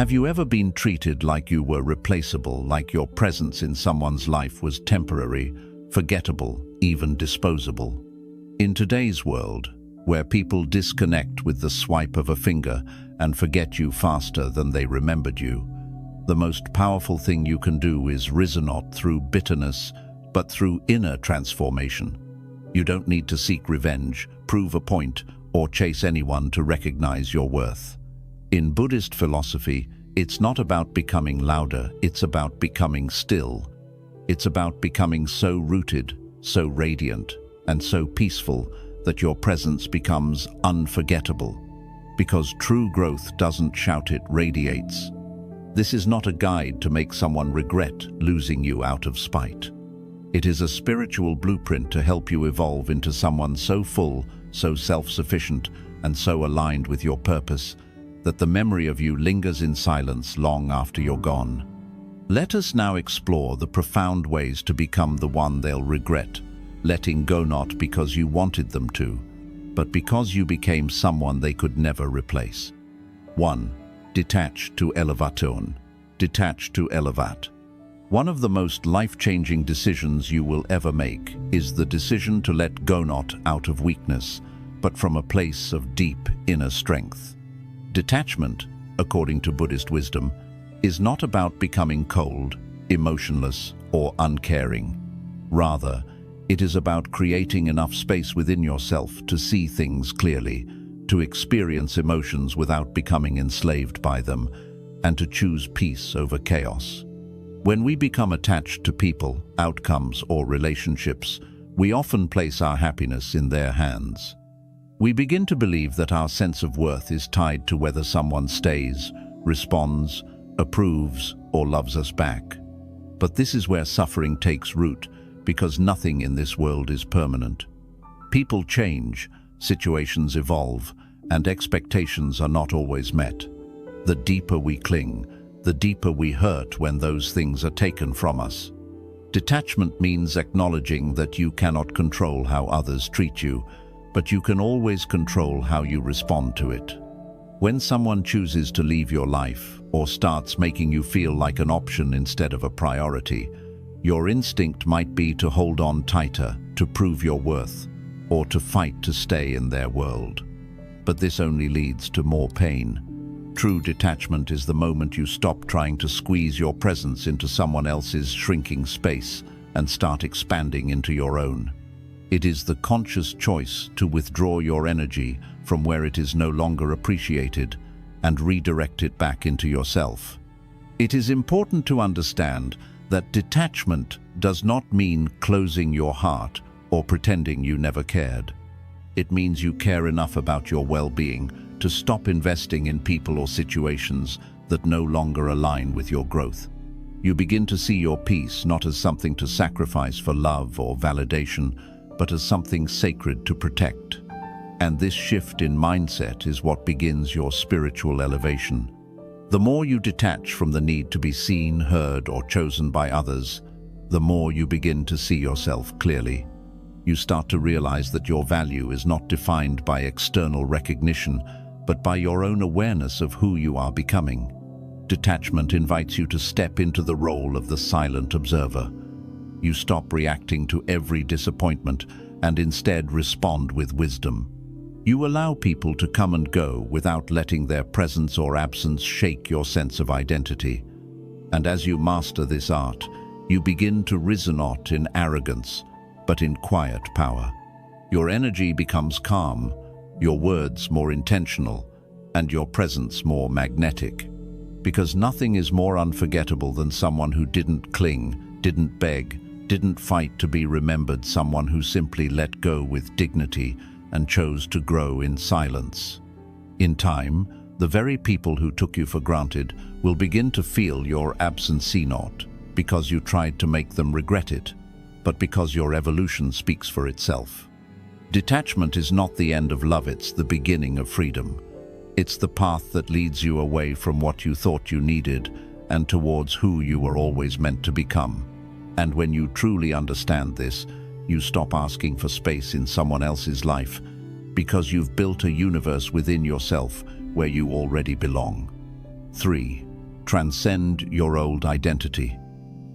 Have you ever been treated like you were replaceable, like your presence in someone's life was temporary, forgettable, even disposable? In today's world, where people disconnect with the swipe of a finger and forget you faster than they remembered you, the most powerful thing you can do is rise not through bitterness, but through inner transformation. You don't need to seek revenge, prove a point, or chase anyone to recognize your worth. In Buddhist philosophy, it's not about becoming louder, it's about becoming still. It's about becoming so rooted, so radiant, and so peaceful that your presence becomes unforgettable. Because true growth doesn't shout, it radiates. This is not a guide to make someone regret losing you out of spite. It is a spiritual blueprint to help you evolve into someone so full, so self-sufficient, and so aligned with your purpose that the memory of you lingers in silence long after you're gone. Let us now explore the profound ways to become the one they'll regret, letting go not because you wanted them to, but because you became someone they could never replace. 1. Detach to elevation. Detach to elevate. One of the most life-changing decisions you will ever make is the decision to let go not out of weakness, but from a place of deep inner strength. Detachment, according to Buddhist wisdom, is not about becoming cold, emotionless, or uncaring. Rather, it is about creating enough space within yourself to see things clearly, to experience emotions without becoming enslaved by them, and to choose peace over chaos. When we become attached to people, outcomes, or relationships, we often place our happiness in their hands. We begin to believe that our sense of worth is tied to whether someone stays, responds, approves, or loves us back. But this is where suffering takes root, because nothing in this world is permanent. People change, situations evolve, and expectations are not always met. The deeper we cling, the deeper we hurt when those things are taken from us. Detachment means acknowledging that you cannot control how others treat you, but you can always control how you respond to it. When someone chooses to leave your life or starts making you feel like an option instead of a priority, your instinct might be to hold on tighter, to prove your worth, or to fight to stay in their world. But this only leads to more pain. True detachment is the moment you stop trying to squeeze your presence into someone else's shrinking space and start expanding into your own. It is the conscious choice to withdraw your energy from where it is no longer appreciated and redirect it back into yourself. It is important to understand that detachment does not mean closing your heart or pretending you never cared. It means you care enough about your well-being to stop investing in people or situations that no longer align with your growth. You begin to see your peace not as something to sacrifice for love or validation, but as something sacred to protect. And this shift in mindset is what begins your spiritual elevation. The more you detach from the need to be seen, heard, or chosen by others, the more you begin to see yourself clearly. You start to realize that your value is not defined by external recognition, but by your own awareness of who you are becoming. Detachment invites you to step into the role of the silent observer. You stop reacting to every disappointment and instead respond with wisdom. You allow people to come and go without letting their presence or absence shake your sense of identity. And as you master this art, you begin to rise not in arrogance, but in quiet power. Your energy becomes calm, your words more intentional, and your presence more magnetic. Because nothing is more unforgettable than someone who didn't cling, didn't beg, didn't fight to be remembered, someone who simply let go with dignity and chose to grow in silence. In time, the very people who took you for granted will begin to feel your absence not because you tried to make them regret it, but because your evolution speaks for itself. Detachment is not the end of love, it's the beginning of freedom. It's the path that leads you away from what you thought you needed and towards who you were always meant to become. And when you truly understand this, you stop asking for space in someone else's life, because you've built a universe within yourself where you already belong. 3. Transcend your old identity.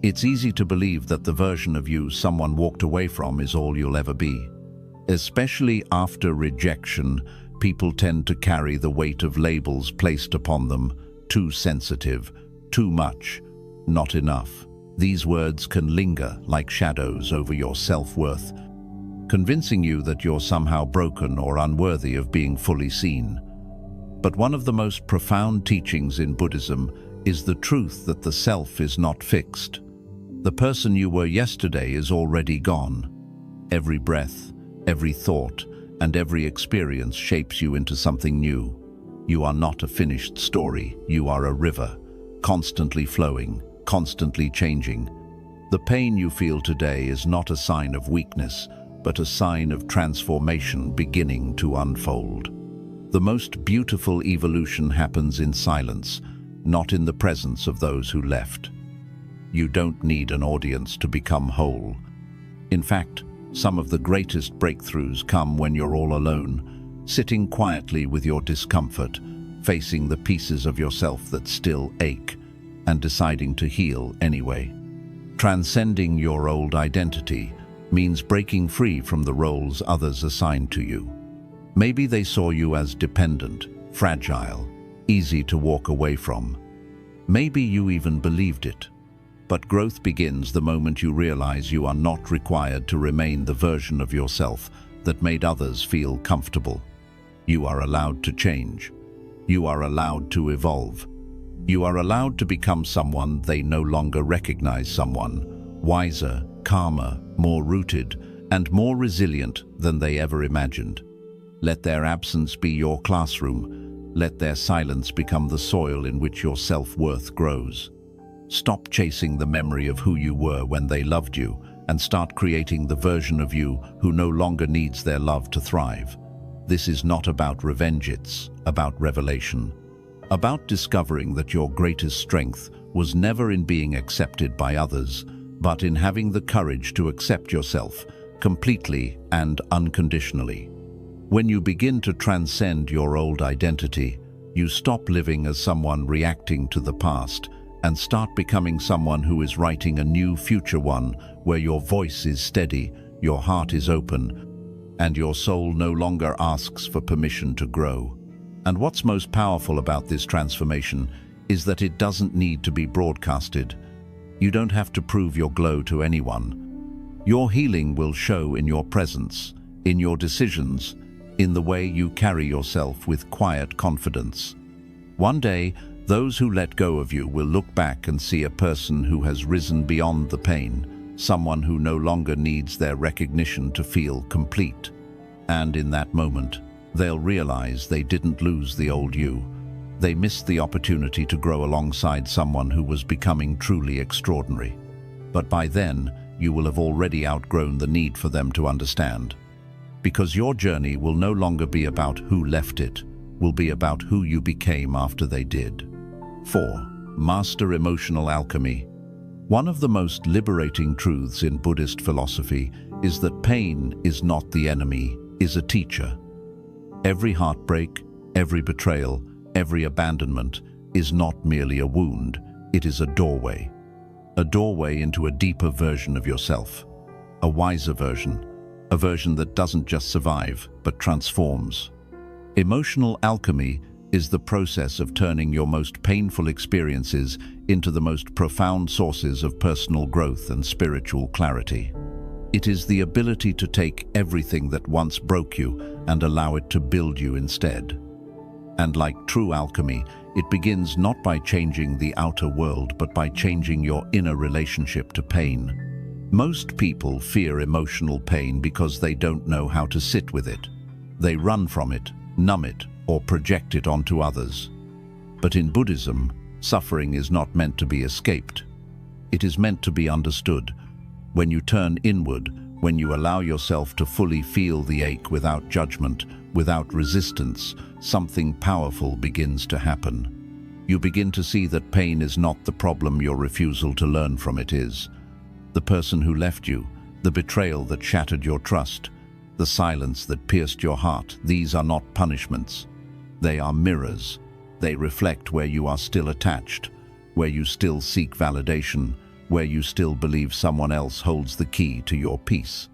It's easy to believe that the version of you someone walked away from is all you'll ever be. Especially after rejection, people tend to carry the weight of labels placed upon them: too sensitive, too much, not enough. These words can linger like shadows over your self-worth, convincing you that you're somehow broken or unworthy of being fully seen. But one of the most profound teachings in Buddhism is the truth that the self is not fixed. The person you were yesterday is already gone. Every breath, every thought, and every experience shapes you into something new. You are not a finished story, you are a river, constantly flowing, constantly changing. The pain you feel today is not a sign of weakness, but a sign of transformation beginning to unfold. The most beautiful evolution happens in silence, not in the presence of those who left. You don't need an audience to become whole. In fact, some of the greatest breakthroughs come when you're all alone, sitting quietly with your discomfort, facing the pieces of yourself that still ache, and deciding to heal anyway. Transcending your old identity means breaking free from the roles others assigned to you. Maybe they saw you as dependent, fragile, easy to walk away from. Maybe you even believed it. But growth begins the moment you realize you are not required to remain the version of yourself that made others feel comfortable. You are allowed to change. You are allowed to evolve. You are allowed to become someone they no longer recognize, someone wiser, calmer, more rooted, and more resilient than they ever imagined. Let their absence be your classroom. Let their silence become the soil in which your self-worth grows. Stop chasing the memory of who you were when they loved you and start creating the version of you who no longer needs their love to thrive. This is not about revenge, it's about revelation. About discovering that your greatest strength was never in being accepted by others, but in having the courage to accept yourself completely and unconditionally. When you begin to transcend your old identity, you stop living as someone reacting to the past and start becoming someone who is writing a new future, one where your voice is steady, your heart is open, and your soul no longer asks for permission to grow. And what's most powerful about this transformation is that it doesn't need to be broadcasted. You don't have to prove your glow to anyone. Your healing will show in your presence, in your decisions, in the way you carry yourself with quiet confidence. One day, those who let go of you will look back and see a person who has risen beyond the pain, someone who no longer needs their recognition to feel complete. And in that moment, they'll realize they didn't lose the old you. They missed the opportunity to grow alongside someone who was becoming truly extraordinary. But by then, you will have already outgrown the need for them to understand. Because your journey will no longer be about who left it, will be about who you became after they did. 4. Master emotional alchemy. One of the most liberating truths in Buddhist philosophy is that pain is not the enemy, is a teacher. Every heartbreak, every betrayal, every abandonment is not merely a wound, it is a doorway. A doorway into a deeper version of yourself, a wiser version, a version that doesn't just survive, but transforms. Emotional alchemy is the process of turning your most painful experiences into the most profound sources of personal growth and spiritual clarity. It is the ability to take everything that once broke you and allow it to build you instead. And like true alchemy, it begins not by changing the outer world, but by changing your inner relationship to pain. Most people fear emotional pain because they don't know how to sit with it. They run from it, numb it, or project it onto others. But in Buddhism, suffering is not meant to be escaped. It is meant to be understood. When you turn inward, when you allow yourself to fully feel the ache without judgment, without resistance, something powerful begins to happen. You begin to see that pain is not the problem, your refusal to learn from it is. The person who left you, the betrayal that shattered your trust, the silence that pierced your heart, these are not punishments. They are mirrors. They reflect where you are still attached, where you still seek validation, where you still believe someone else holds the key to your peace.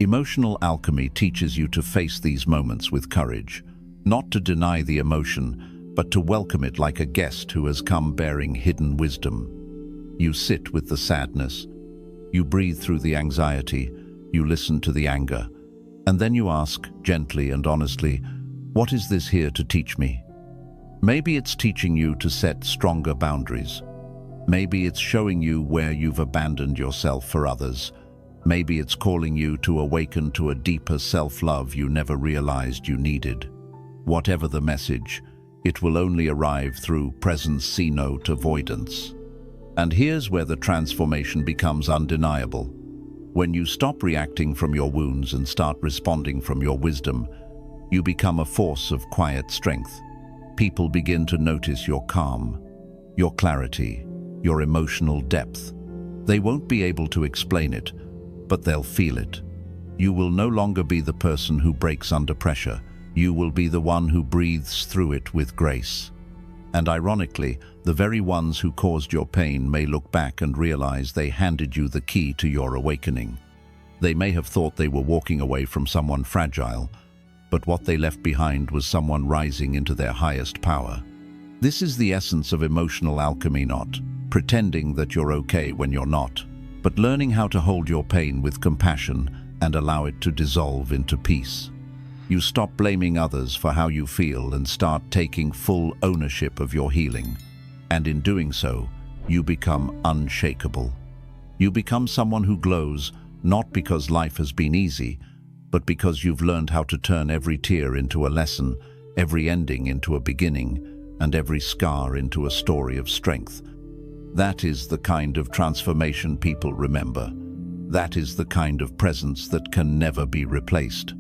Emotional alchemy teaches you to face these moments with courage, not to deny the emotion, but to welcome it like a guest who has come bearing hidden wisdom. You sit with the sadness, you breathe through the anxiety, you listen to the anger, and then you ask, gently and honestly, what is this here to teach me? Maybe it's teaching you to set stronger boundaries. Maybe it's showing you where you've abandoned yourself for others. Maybe it's calling you to awaken to a deeper self-love you never realized you needed. Whatever the message, it will only arrive through presence, not avoidance. And here's where the transformation becomes undeniable. When you stop reacting from your wounds and start responding from your wisdom, you become a force of quiet strength. People begin to notice your calm, your clarity, your emotional depth. They won't be able to explain it, but they'll feel it. You will no longer be the person who breaks under pressure. You will be the one who breathes through it with grace. And ironically, the very ones who caused your pain may look back and realize they handed you the key to your awakening. They may have thought they were walking away from someone fragile, but what they left behind was someone rising into their highest power. This is the essence of emotional alchemy, not pretending that you're okay when you're not, but learning how to hold your pain with compassion and allow it to dissolve into peace. You stop blaming others for how you feel and start taking full ownership of your healing. And in doing so, you become unshakable. You become someone who glows, not because life has been easy, but because you've learned how to turn every tear into a lesson, every ending into a beginning, and every scar into a story of strength. That is the kind of transformation people remember. That is the kind of presence that can never be replaced.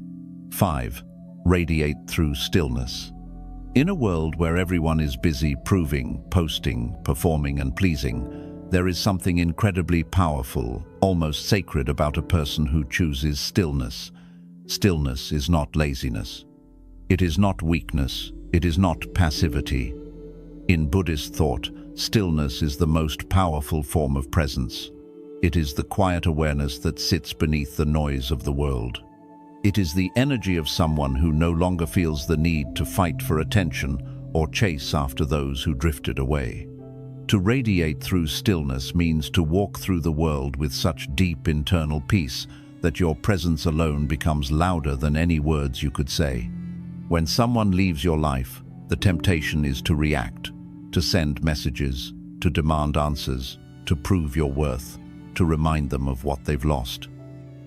5. Radiate through stillness. In a world where everyone is busy proving, posting, performing, and pleasing, there is something incredibly powerful, almost sacred about a person who chooses stillness. Stillness is not laziness. It is not weakness. It is not passivity. In Buddhist thought, stillness is the most powerful form of presence. It is the quiet awareness that sits beneath the noise of the world. It is the energy of someone who no longer feels the need to fight for attention or chase after those who drifted away. To radiate through stillness means to walk through the world with such deep internal peace that your presence alone becomes louder than any words you could say. When someone leaves your life, the temptation is to react, to send messages, to demand answers, to prove your worth, to remind them of what they've lost.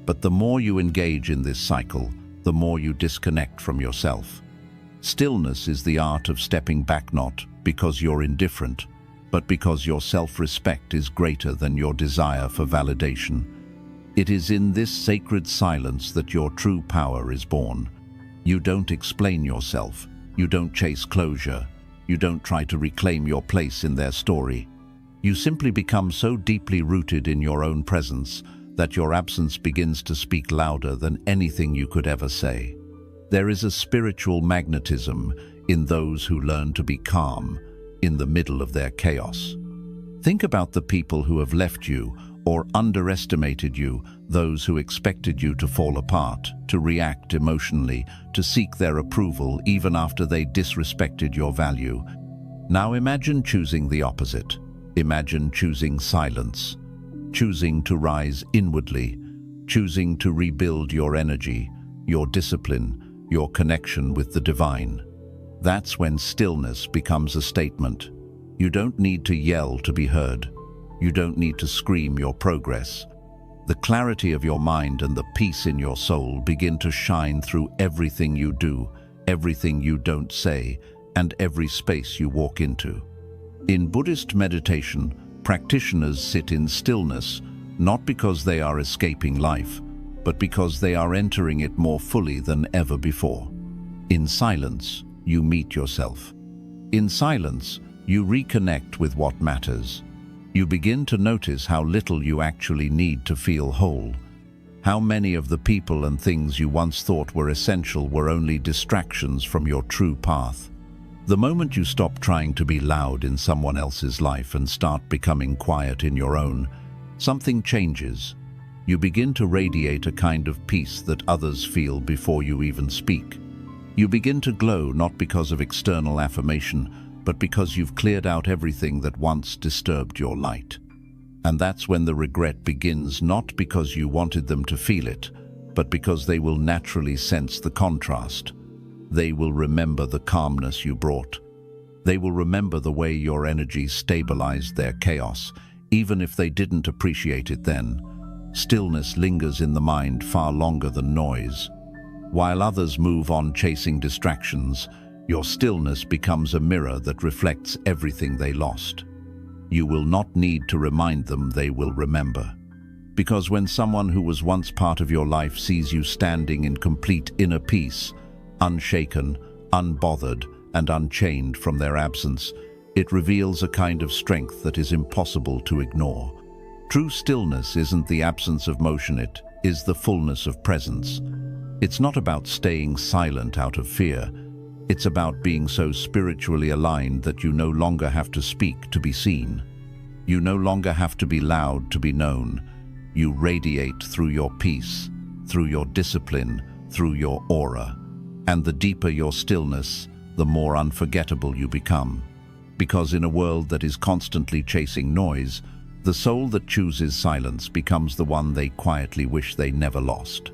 But the more you engage in this cycle, the more you disconnect from yourself. Stillness is the art of stepping back, not because you're indifferent, but because your self-respect is greater than your desire for validation. It is in this sacred silence that your true power is born. You don't explain yourself. You don't chase closure. You don't try to reclaim your place in their story. You simply become so deeply rooted in your own presence that your absence begins to speak louder than anything you could ever say. There is a spiritual magnetism in those who learn to be calm in the middle of their chaos. Think about the people who have left you or underestimated you, those who expected you to fall apart, to react emotionally, to seek their approval even after they disrespected your value. Now imagine choosing the opposite. Imagine choosing silence, choosing to rise inwardly, choosing to rebuild your energy, your discipline, your connection with the divine. That's when stillness becomes a statement. You don't need to yell to be heard. You don't need to scream your progress. The clarity of your mind and the peace in your soul begin to shine through everything you do, everything you don't say, and every space you walk into. In Buddhist meditation, practitioners sit in stillness, not because they are escaping life, but because they are entering it more fully than ever before. In silence, you meet yourself. In silence, you reconnect with what matters. You begin to notice how little you actually need to feel whole. How many of the people and things you once thought were essential were only distractions from your true path. The moment you stop trying to be loud in someone else's life and start becoming quiet in your own, something changes. You begin to radiate a kind of peace that others feel before you even speak. You begin to glow not because of external affirmation, but because you've cleared out everything that once disturbed your light. And that's when the regret begins, not because you wanted them to feel it, but because they will naturally sense the contrast. They will remember the calmness you brought. They will remember the way your energy stabilized their chaos, even if they didn't appreciate it then. Stillness lingers in the mind far longer than noise. While others move on chasing distractions, your stillness becomes a mirror that reflects everything they lost. You will not need to remind them, they will remember. Because when someone who was once part of your life sees you standing in complete inner peace, unshaken, unbothered, and unchained from their absence, it reveals a kind of strength that is impossible to ignore. True stillness isn't the absence of motion, it is the fullness of presence. It's not about staying silent out of fear. It's about being so spiritually aligned that you no longer have to speak to be seen. You no longer have to be loud to be known. You radiate through your peace, through your discipline, through your aura. And the deeper your stillness, the more unforgettable you become. Because in a world that is constantly chasing noise, the soul that chooses silence becomes the one they quietly wish they never lost.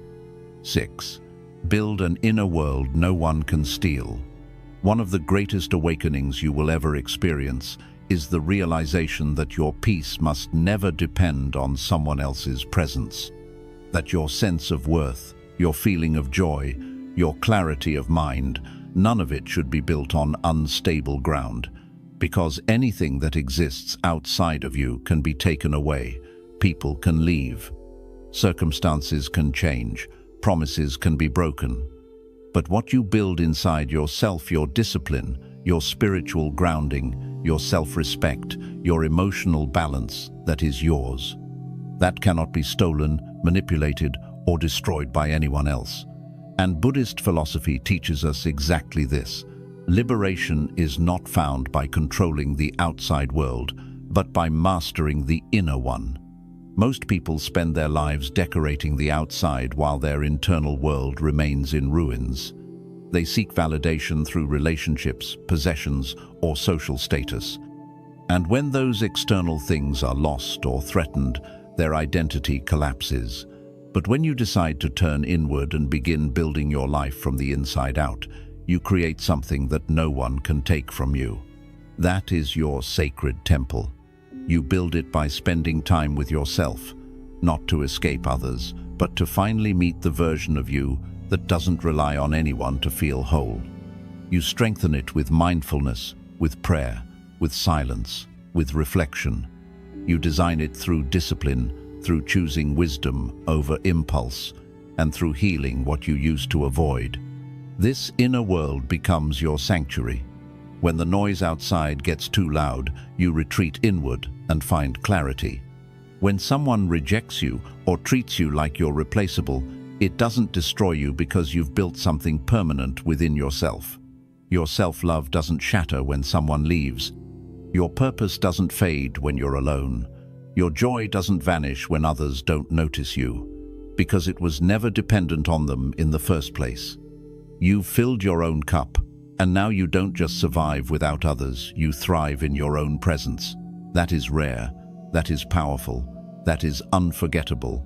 6. Build an inner world no one can steal. One of the greatest awakenings you will ever experience is the realization that your peace must never depend on someone else's presence. That your sense of worth, your feeling of joy, your clarity of mind, none of it should be built on unstable ground. Because anything that exists outside of you can be taken away, people can leave, circumstances can change, promises can be broken. But what you build inside yourself, your discipline, your spiritual grounding, your self-respect, your emotional balance, that is yours. That cannot be stolen, manipulated, or destroyed by anyone else. And Buddhist philosophy teaches us exactly this. Liberation is not found by controlling the outside world, but by mastering the inner one. Most people spend their lives decorating the outside while their internal world remains in ruins. They seek validation through relationships, possessions, or social status. And when those external things are lost or threatened, their identity collapses. But when you decide to turn inward and begin building your life from the inside out, you create something that no one can take from you. That is your sacred temple. You build it by spending time with yourself, not to escape others, but to finally meet the version of you that doesn't rely on anyone to feel whole. You strengthen it with mindfulness, with prayer, with silence, with reflection. You design it through discipline, through choosing wisdom over impulse, and through healing what you used to avoid. This inner world becomes your sanctuary. When the noise outside gets too loud, you retreat inward and find clarity. When someone rejects you or treats you like you're replaceable, it doesn't destroy you because you've built something permanent within yourself. Your self-love doesn't shatter when someone leaves. Your purpose doesn't fade when you're alone. Your joy doesn't vanish when others don't notice you, because it was never dependent on them in the first place. You've filled your own cup, and now you don't just survive without others, you thrive in your own presence. That is rare, that is powerful, that is unforgettable.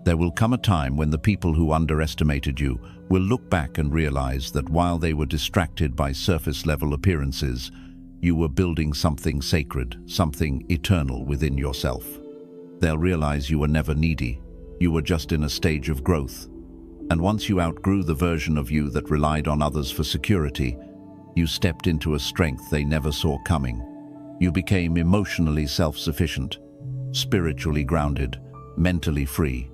There will come a time when the people who underestimated you will look back and realize that while they were distracted by surface-level appearances, you were building something sacred, something eternal within yourself. They'll realize you were never needy, you were just in a stage of growth. And once you outgrew the version of you that relied on others for security, you stepped into a strength they never saw coming. You became emotionally self-sufficient, spiritually grounded, mentally free.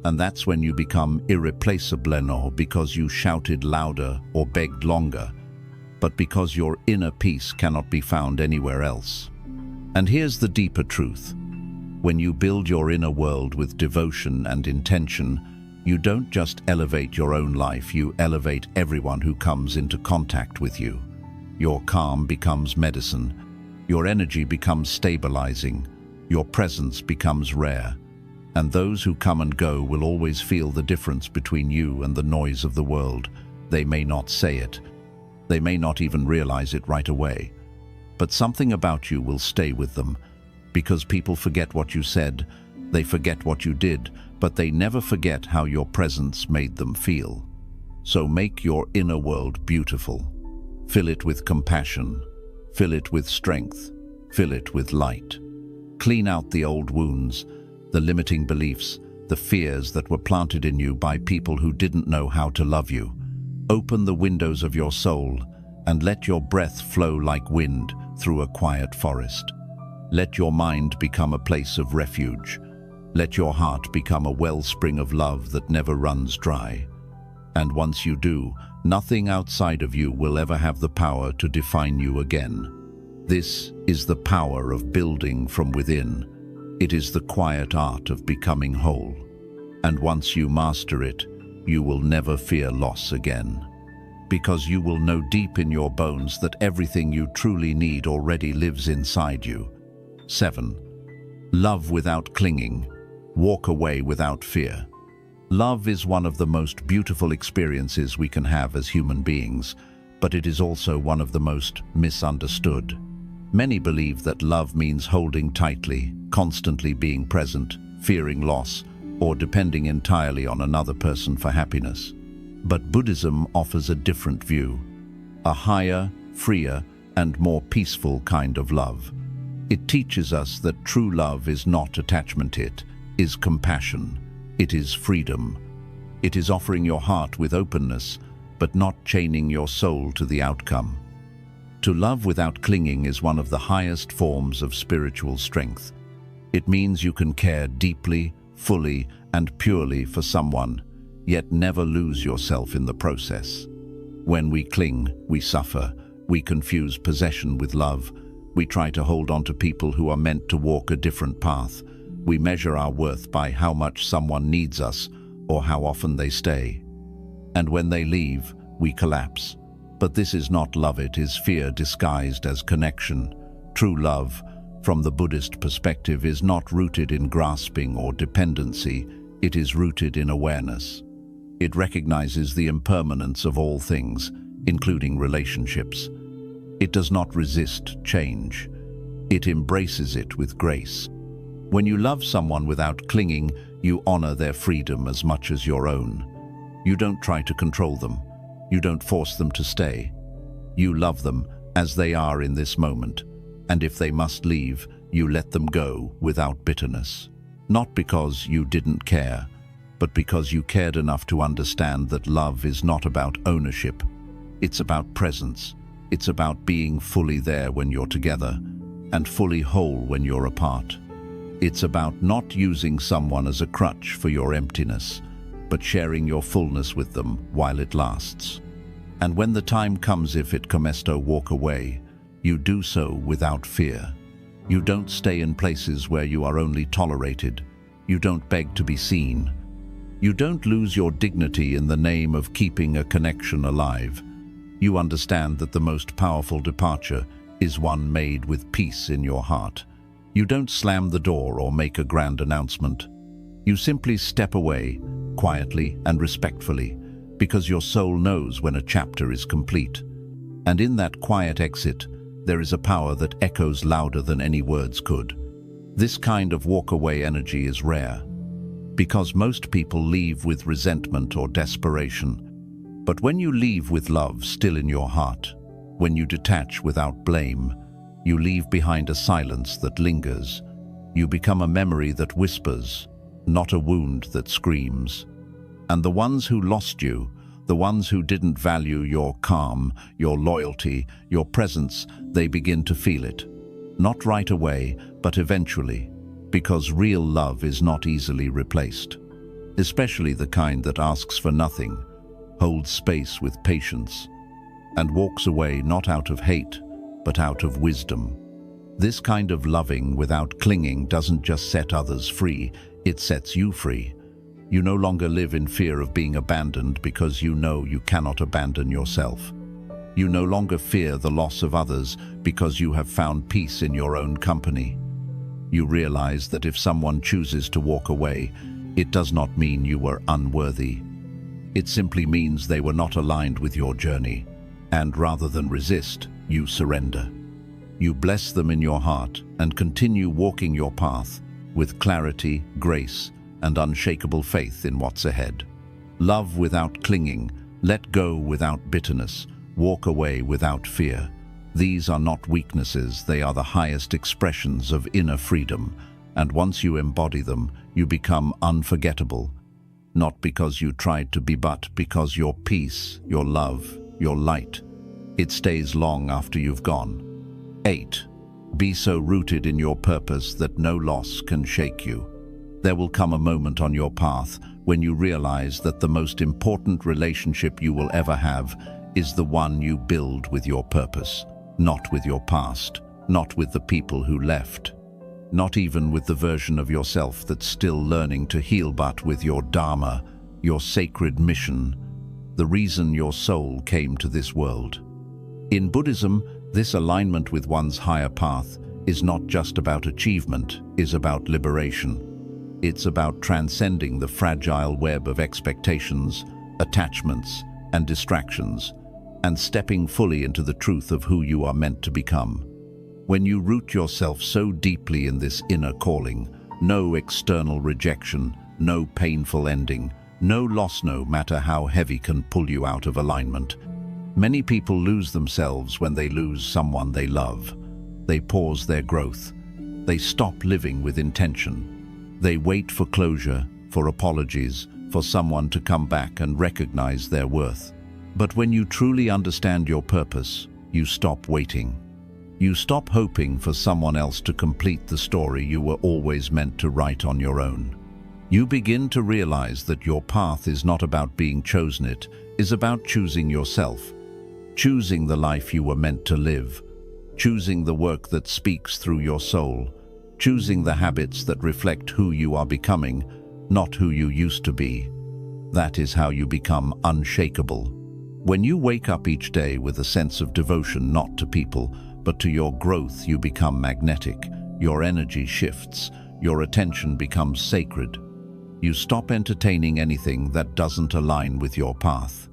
And that's when you become irreplaceable, not because you shouted louder or begged longer, but because your inner peace cannot be found anywhere else. And here's the deeper truth. When you build your inner world with devotion and intention, you don't just elevate your own life, you elevate everyone who comes into contact with you. Your calm becomes medicine. Your energy becomes stabilizing. Your presence becomes rare. And those who come and go will always feel the difference between you and the noise of the world. They may not say it. They may not even realize it right away. But something about you will stay with them. Because people forget what you said, they forget what you did, but they never forget how your presence made them feel. So make your inner world beautiful. Fill it with compassion. Fill it with strength. Fill it with light. Clean out the old wounds, the limiting beliefs, the fears that were planted in you by people who didn't know how to love you. Open the windows of your soul and let your breath flow like wind through a quiet forest. Let your mind become a place of refuge. Let your heart become a wellspring of love that never runs dry. And once you do, nothing outside of you will ever have the power to define you again. This is the power of building from within. It is the quiet art of becoming whole. And once you master it, you will never fear loss again. Because you will know deep in your bones that everything you truly need already lives inside you. 7. Love without clinging. Walk away without fear. Love is one of the most beautiful experiences we can have as human beings, but it is also one of the most misunderstood. Many believe that love means holding tightly, constantly being present, fearing loss, or depending entirely on another person for happiness. But Buddhism offers a different view, a higher, freer, and more peaceful kind of love. It teaches us that true love is not attachment, it is compassion, it is freedom. It is offering your heart with openness, but not chaining your soul to the outcome. To love without clinging is one of the highest forms of spiritual strength. It means you can care deeply, fully, and purely for someone, yet never lose yourself in the process. When we cling, we suffer. We confuse possession with love. We try to hold on to people who are meant to walk a different path. We measure our worth by how much someone needs us or how often they stay. And when they leave, we collapse. But this is not love, it is fear disguised as connection. True love, from the Buddhist perspective, is not rooted in grasping or dependency, it is rooted in awareness. It recognizes the impermanence of all things, including relationships. It does not resist change. It embraces it with grace. When you love someone without clinging, you honor their freedom as much as your own. You don't try to control them. You don't force them to stay. You love them as they are in this moment, and if they must leave, you let them go without bitterness. Not because you didn't care, but because you cared enough to understand that love is not about ownership. It's about presence. It's about being fully there when you're together, and fully whole when you're apart. It's about not using someone as a crutch for your emptiness, but sharing your fullness with them while it lasts. And when the time comes, if it comesto walk away, you do so without fear. You don't stay in places where you are only tolerated. You don't beg to be seen. You don't lose your dignity in the name of keeping a connection alive. You understand that the most powerful departure is one made with peace in your heart. You don't slam the door or make a grand announcement. You simply step away, quietly and respectfully, because your soul knows when a chapter is complete. And in that quiet exit, there is a power that echoes louder than any words could. This kind of walk-away energy is rare, because most people leave with resentment or desperation. But when you leave with love still in your heart, when you detach without blame, you leave behind a silence that lingers. You become a memory that whispers, not a wound that screams. And the ones who lost you, the ones who didn't value your calm, your loyalty, your presence, they begin to feel it. Not right away, but eventually, because real love is not easily replaced. Especially the kind that asks for nothing, holds space with patience, and walks away not out of hate, but out of wisdom. This kind of loving without clinging doesn't just set others free, it sets you free. You no longer live in fear of being abandoned because you know you cannot abandon yourself. You no longer fear the loss of others because you have found peace in your own company. You realize that if someone chooses to walk away, it does not mean you were unworthy. It simply means they were not aligned with your journey, and rather than resist, you surrender. You bless them in your heart and continue walking your path with clarity, grace, and unshakable faith in what's ahead. Love without clinging, let go without bitterness, walk away without fear. These are not weaknesses, they are the highest expressions of inner freedom, and once you embody them, you become unforgettable. Not because you tried to be, but because your peace, your love, your light, it stays long after you've gone. 8. Be so rooted in your purpose that no loss can shake you. There will come a moment on your path when you realize that the most important relationship you will ever have is the one you build with your purpose, not with your past, not with the people who left, not even with the version of yourself that's still learning to heal, but with your dharma, your sacred mission, the reason your soul came to this world. In Buddhism, this alignment with one's higher path is not just about achievement, it's about liberation. It's about transcending the fragile web of expectations, attachments, and distractions, and stepping fully into the truth of who you are meant to become. When you root yourself so deeply in this inner calling, no external rejection, no painful ending, no loss, no matter how heavy, can pull you out of alignment. Many people lose themselves when they lose someone they love. They pause their growth. They stop living with intention. They wait for closure, for apologies, for someone to come back and recognize their worth. But when you truly understand your purpose, you stop waiting. You stop hoping for someone else to complete the story you were always meant to write on your own. You begin to realize that your path is not about being chosen, it is about choosing yourself, choosing the life you were meant to live, choosing the work that speaks through your soul, choosing the habits that reflect who you are becoming, not who you used to be. That is how you become unshakable. When you wake up each day with a sense of devotion not to people, but to your growth, you become magnetic. Your energy shifts. Your attention becomes sacred. You stop entertaining anything that doesn't align with your path.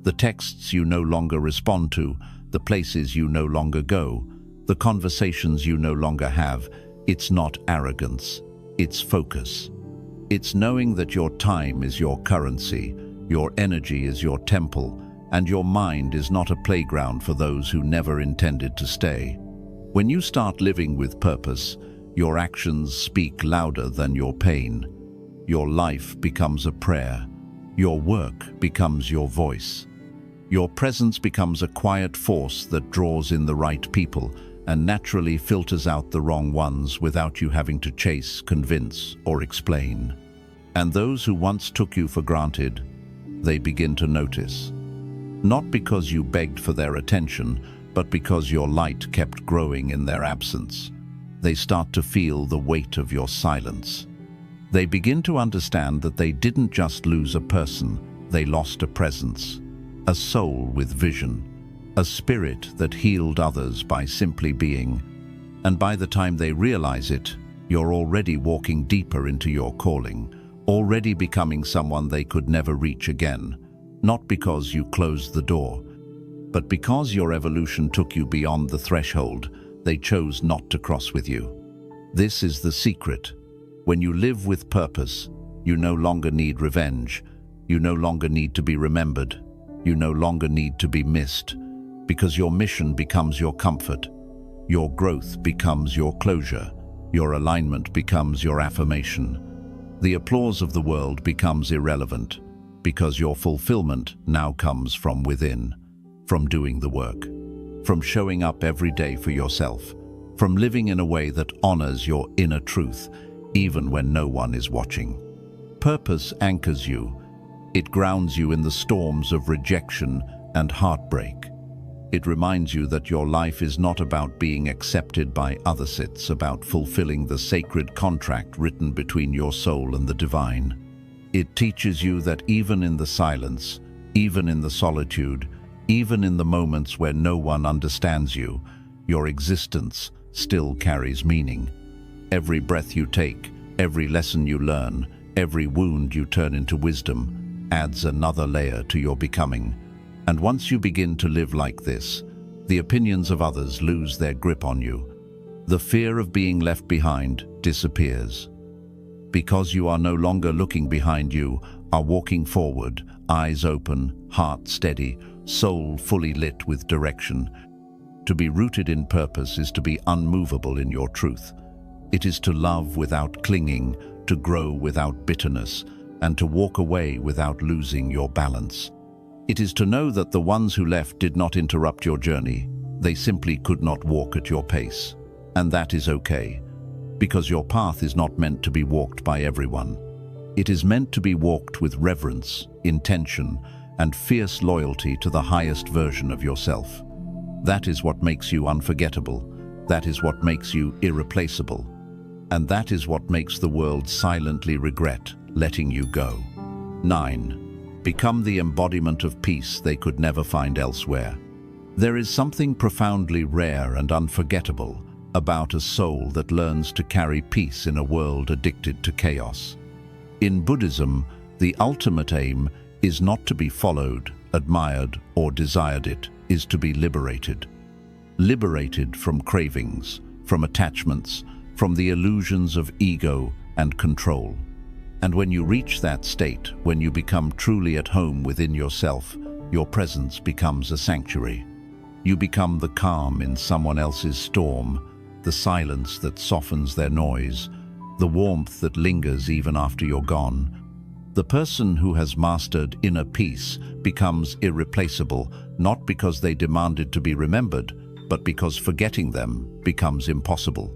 The texts you no longer respond to, the places you no longer go, the conversations you no longer have, it's not arrogance, it's focus. It's knowing that your time is your currency, your energy is your temple, and your mind is not a playground for those who never intended to stay. When you start living with purpose, your actions speak louder than your pain. Your life becomes a prayer. Your work becomes your voice. Your presence becomes a quiet force that draws in the right people and naturally filters out the wrong ones without you having to chase, convince, or explain. And those who once took you for granted, they begin to notice. Not because you begged for their attention, but because your light kept growing in their absence. They start to feel the weight of your silence. They begin to understand that they didn't just lose a person, they lost a presence, a soul with vision, a spirit that healed others by simply being. And by the time they realize it, you're already walking deeper into your calling, already becoming someone they could never reach again. Not because you closed the door, but because your evolution took you beyond the threshold they chose not to cross with you. This is the secret. When you live with purpose, you no longer need revenge. You no longer need to be remembered. You no longer need to be missed, because your mission becomes your comfort. Your growth becomes your closure. Your alignment becomes your affirmation. The applause of the world becomes irrelevant, because your fulfillment now comes from within, from doing the work, from showing up every day for yourself, from living in a way that honors your inner truth, even when no one is watching. Purpose anchors you. It grounds you in the storms of rejection and heartbreak. It reminds you that your life is not about being accepted by others, it's about fulfilling the sacred contract written between your soul and the divine. It teaches you that even in the silence, even in the solitude, Even in the moments where no one understands you, your existence still carries meaning. Every breath you take, every lesson you learn, every wound you turn into wisdom adds another layer to your becoming. And once you begin to live like this, the opinions of others lose their grip on you. The fear of being left behind disappears. Because you are no longer looking behind you, are walking forward, eyes open, heart steady, soul fully lit with direction. To be rooted in purpose is to be unmovable in your truth. It is to love without clinging, to grow without bitterness, and to walk away without losing your balance. It is to know that the ones who left did not interrupt your journey. They simply could not walk at your pace. And that is okay, because your path is not meant to be walked by everyone. It is meant to be walked with reverence, intention, and fierce loyalty to the highest version of yourself. That is what makes you unforgettable. That is what makes you irreplaceable. And that is what makes the world silently regret letting you go. 9. Become the embodiment of peace they could never find elsewhere. There is something profoundly rare and unforgettable about a soul that learns to carry peace in a world addicted to chaos. In Buddhism, the ultimate aim is not to be followed, admired, or desired. It is to be liberated. Liberated from cravings, from attachments, from the illusions of ego and control. And when you reach that state, when you become truly at home within yourself, your presence becomes a sanctuary. You become the calm in someone else's storm, the silence that softens their noise, the warmth that lingers even after you're gone. The person who has mastered inner peace becomes irreplaceable, not because they demanded to be remembered, but because forgetting them becomes impossible.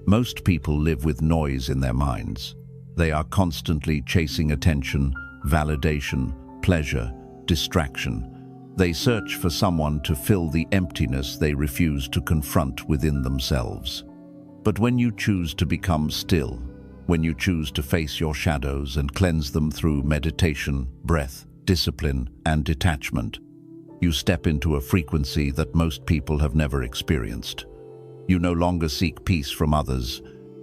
Most people live with noise in their minds. They are constantly chasing attention, validation, pleasure, distraction. They search for someone to fill the emptiness they refuse to confront within themselves. But when you choose to become still, when you choose to face your shadows and cleanse them through meditation, breath, discipline, and detachment, you step into a frequency that most people have never experienced. You no longer seek peace from others.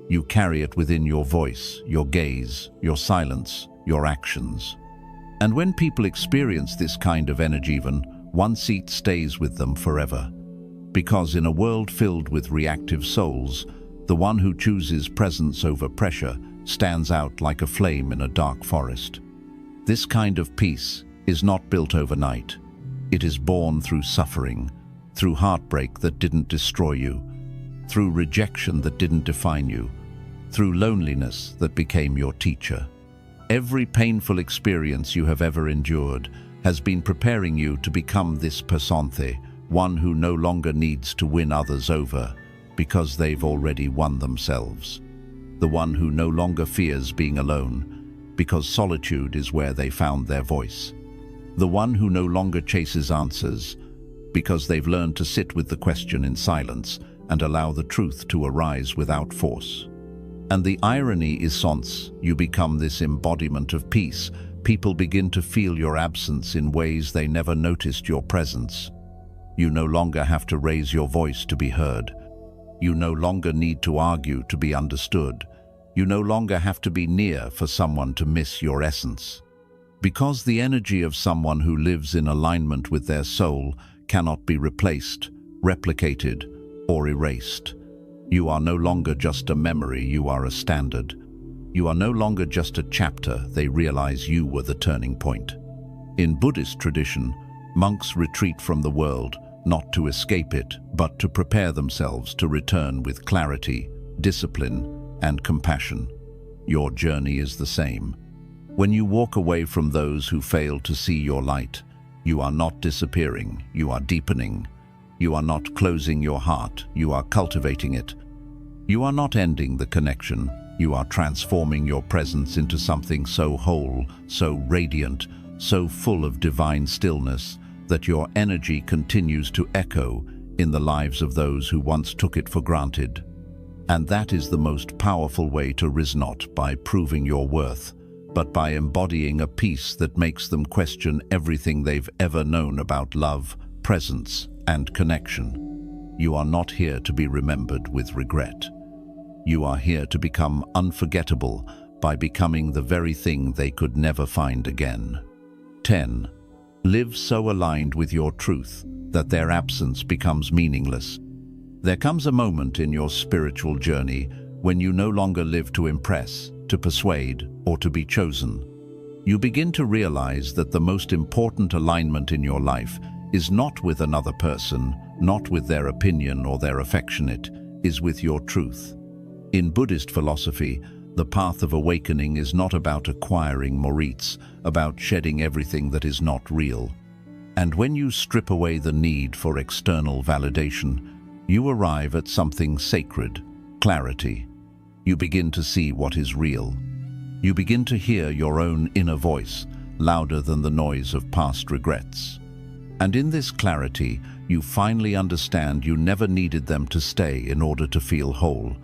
You carry it within your voice, your gaze, your silence, your actions. And when people experience this kind of energy, even one seat stays with them forever. Because in a world filled with reactive souls, the one who chooses presence over pressure stands out like a flame in a dark forest. This kind of peace is not built overnight. It is born through suffering, through heartbreak that didn't destroy you, through rejection that didn't define you, through loneliness that became your teacher. Every painful experience you have ever endured has been preparing you to become this persona, one who no longer needs to win others over, because they've already won themselves. The one who no longer fears being alone, because solitude is where they found their voice. The one who no longer chases answers, because they've learned to sit with the question in silence and allow the truth to arise without force. And the irony is, since you become this embodiment of peace, people begin to feel your absence in ways they never noticed your presence. You no longer have to raise your voice to be heard. You no longer need to argue to be understood. You no longer have to be near for someone to miss your essence. Because the energy of someone who lives in alignment with their soul cannot be replaced, replicated, or erased. You are no longer just a memory, you are a standard. You are no longer just a chapter, they realize you were the turning point. In Buddhist tradition, monks retreat from the world, not to escape it, but to prepare themselves to return with clarity, discipline, and compassion. Your journey is the same. When you walk away from those who fail to see your light, you are not disappearing, you are deepening. You are not closing your heart, you are cultivating it. You are not ending the connection, you are transforming your presence into something so whole, so radiant, so full of divine stillness, that your energy continues to echo in the lives of those who once took it for granted. And that is the most powerful way to rise, not by proving your worth, but by embodying a peace that makes them question everything they've ever known about love, presence, and connection. You are not here to be remembered with regret. You are here to become unforgettable by becoming the very thing they could never find again. 10. Live so aligned with your truth that their absence becomes meaningless. There comes a moment in your spiritual journey when you no longer live to impress, to persuade, or to be chosen. You begin to realize that the most important alignment in your life is not with another person, not with their opinion or their affectionate, is with your truth. In Buddhist philosophy, the path of awakening is not about acquiring morites, about shedding everything that is not real. And when you strip away the need for external validation, you arrive at something sacred, clarity. You begin to see what is real. You begin to hear your own inner voice, louder than the noise of past regrets. And in this clarity, you finally understand you never needed them to stay in order to feel whole.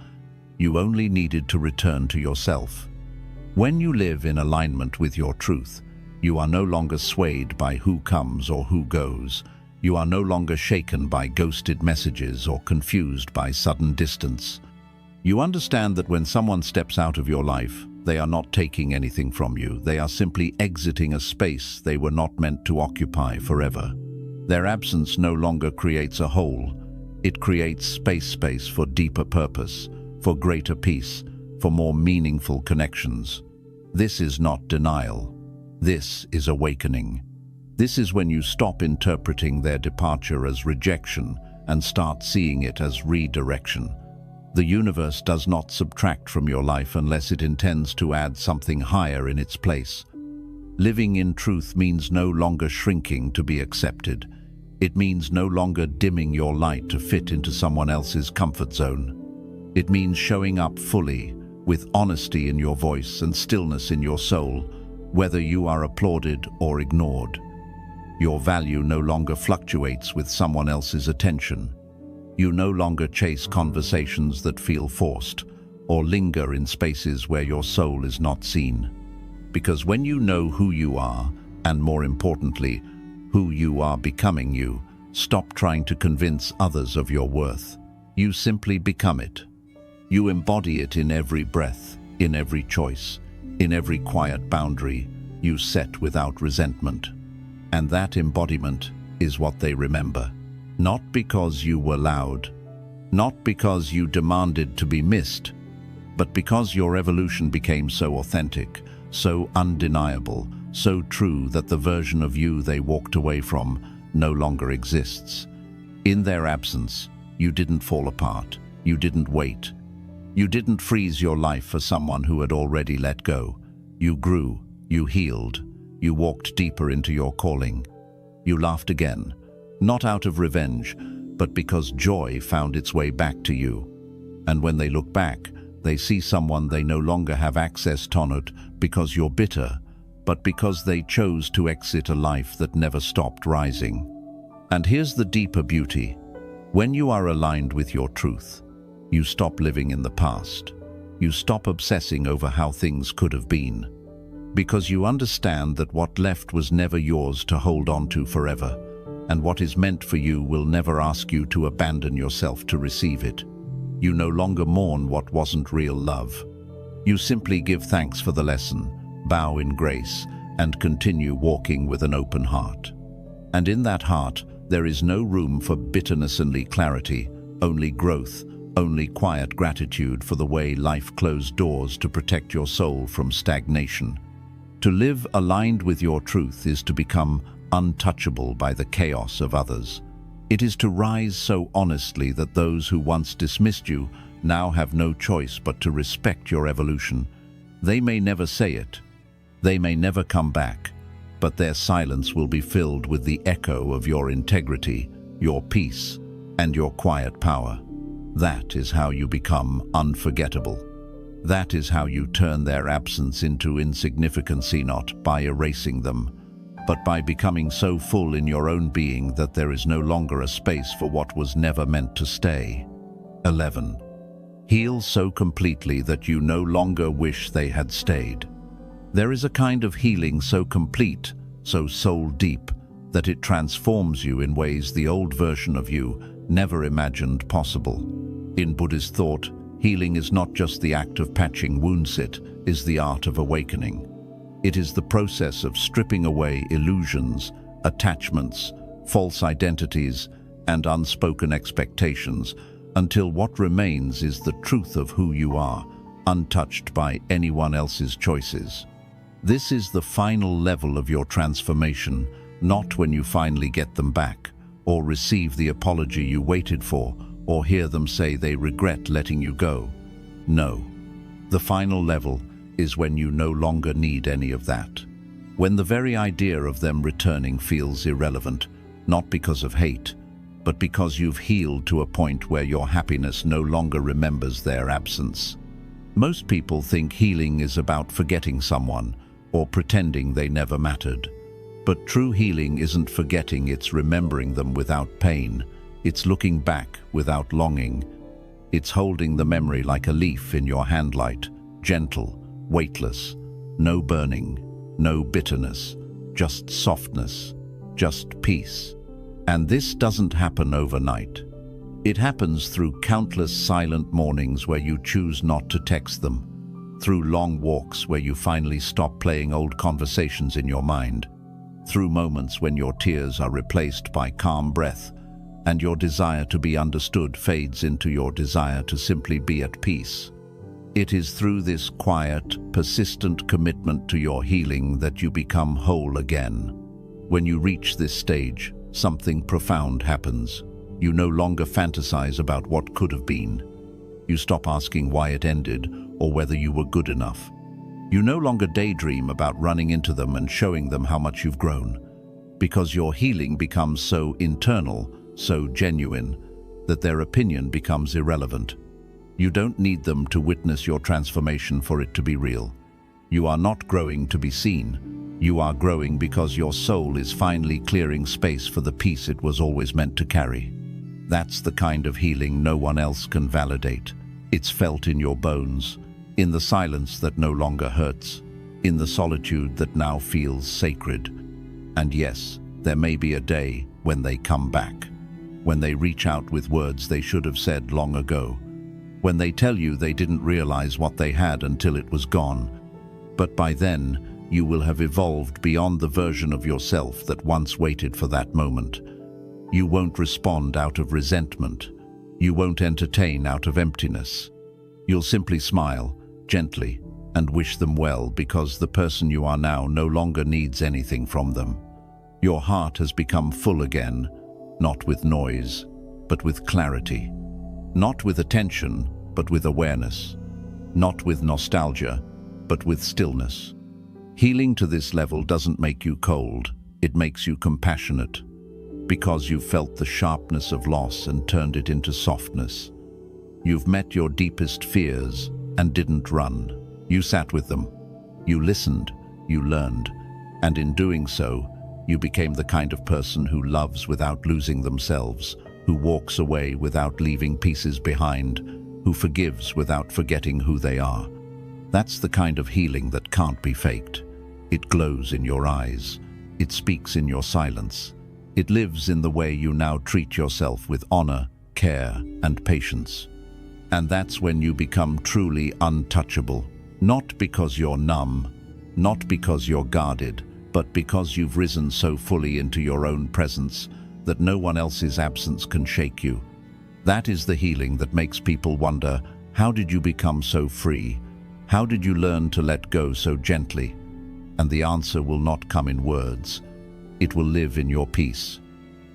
You only needed to return to yourself. When you live in alignment with your truth, you are no longer swayed by who comes or who goes. You are no longer shaken by ghosted messages or confused by sudden distance. You understand that when someone steps out of your life, they are not taking anything from you. They are simply exiting a space they were not meant to occupy forever. Their absence no longer creates a hole. It creates space for deeper purpose, for greater peace, for more meaningful connections. This is not denial. This is awakening. This is when you stop interpreting their departure as rejection and start seeing it as redirection. The universe does not subtract from your life unless it intends to add something higher in its place. Living in truth means no longer shrinking to be accepted. It means no longer dimming your light to fit into someone else's comfort zone. It means showing up fully, with honesty in your voice and stillness in your soul, whether you are applauded or ignored. Your value no longer fluctuates with someone else's attention. You no longer chase conversations that feel forced, or linger in spaces where your soul is not seen. Because when you know who you are, and more importantly, who you are becoming, you stop trying to convince others of your worth. You simply become it. You embody it in every breath, in every choice, in every quiet boundary you set without resentment. And that embodiment is what they remember. Not because you were loud, not because you demanded to be missed, but because your evolution became so authentic, so undeniable, so true that the version of you they walked away from no longer exists. In their absence, you didn't fall apart, you didn't wait. You didn't freeze your life for someone who had already let go. You grew, you healed, you walked deeper into your calling. You laughed again, not out of revenge, but because joy found its way back to you. And when they look back, they see someone they no longer have access to, not because you're bitter, but because they chose to exit a life that never stopped rising. And here's the deeper beauty. When you are aligned with your truth, you stop living in the past. You stop obsessing over how things could have been. Because you understand that what left was never yours to hold on to forever, and what is meant for you will never ask you to abandon yourself to receive it. You no longer mourn what wasn't real love. You simply give thanks for the lesson, bow in grace, and continue walking with an open heart. And in that heart, there is no room for bitterness and clarity, only growth, only quiet gratitude for the way life closed doors to protect your soul from stagnation. To live aligned with your truth is to become untouchable by the chaos of others. It is to rise so honestly that those who once dismissed you now have no choice but to respect your evolution. They may never say it, they may never come back, but their silence will be filled with the echo of your integrity, your peace, and your quiet power. That is how you become unforgettable. That is how you turn their absence into insignificancy, not by erasing them, but by becoming so full in your own being that there is no longer a space for what was never meant to stay. 11. Heal so completely that you no longer wish they had stayed. There is a kind of healing so complete, so soul-deep, that it transforms you in ways the old version of you never imagined possible. In Buddhist thought, healing is not just the act of patching wounds, it is the art of awakening. It is the process of stripping away illusions, attachments, false identities, and unspoken expectations until what remains is the truth of who you are, untouched by anyone else's choices. This is the final level of your transformation, not when you finally get them back, or receive the apology you waited for, or hear them say they regret letting you go. No. The final level is when you no longer need any of that. When the very idea of them returning feels irrelevant, not because of hate, but because you've healed to a point where your happiness no longer remembers their absence. Most people think healing is about forgetting someone or pretending they never mattered. But true healing isn't forgetting, it's remembering them without pain. It's looking back without longing. It's holding the memory like a leaf in your handlight, gentle, weightless, no burning, no bitterness, just softness, just peace. And this doesn't happen overnight. It happens through countless silent mornings where you choose not to text them, through long walks where you finally stop playing old conversations in your mind, through moments when your tears are replaced by calm breath and your desire to be understood fades into your desire to simply be at peace. It is through this quiet, persistent commitment to your healing that you become whole again. When you reach this stage, something profound happens. You no longer fantasize about what could have been. You stop asking why it ended or whether you were good enough. You no longer daydream about running into them and showing them how much you've grown, because your healing becomes so internal, so genuine, that their opinion becomes irrelevant. You don't need them to witness your transformation for it to be real. You are not growing to be seen. You are growing because your soul is finally clearing space for the peace it was always meant to carry. That's the kind of healing no one else can validate. It's felt in your bones, in the silence that no longer hurts, in the solitude that now feels sacred. And yes, there may be a day when they come back, when they reach out with words they should have said long ago, when they tell you they didn't realize what they had until it was gone. But by then, you will have evolved beyond the version of yourself that once waited for that moment. You won't respond out of resentment. You won't entertain out of emptiness. You'll simply smile, gently, and wish them well because the person you are now no longer needs anything from them. Your heart has become full again, not with noise, but with clarity. Not with attention, but with awareness. Not with nostalgia, but with stillness. Healing to this level doesn't make you cold, it makes you compassionate, because you've felt the sharpness of loss and turned it into softness. You've met your deepest fears and didn't run. You sat with them. You listened, you learned, and in doing so, you became the kind of person who loves without losing themselves, who walks away without leaving pieces behind, who forgives without forgetting who they are. That's the kind of healing that can't be faked. It glows in your eyes. It speaks in your silence. It lives in the way you now treat yourself with honor, care, and patience. And that's when you become truly untouchable, not because you're numb, not because you're guarded, but because you've risen so fully into your own presence that no one else's absence can shake you. That is the healing that makes people wonder, how did you become so free? How did you learn to let go so gently? And the answer will not come in words. It will live in your peace.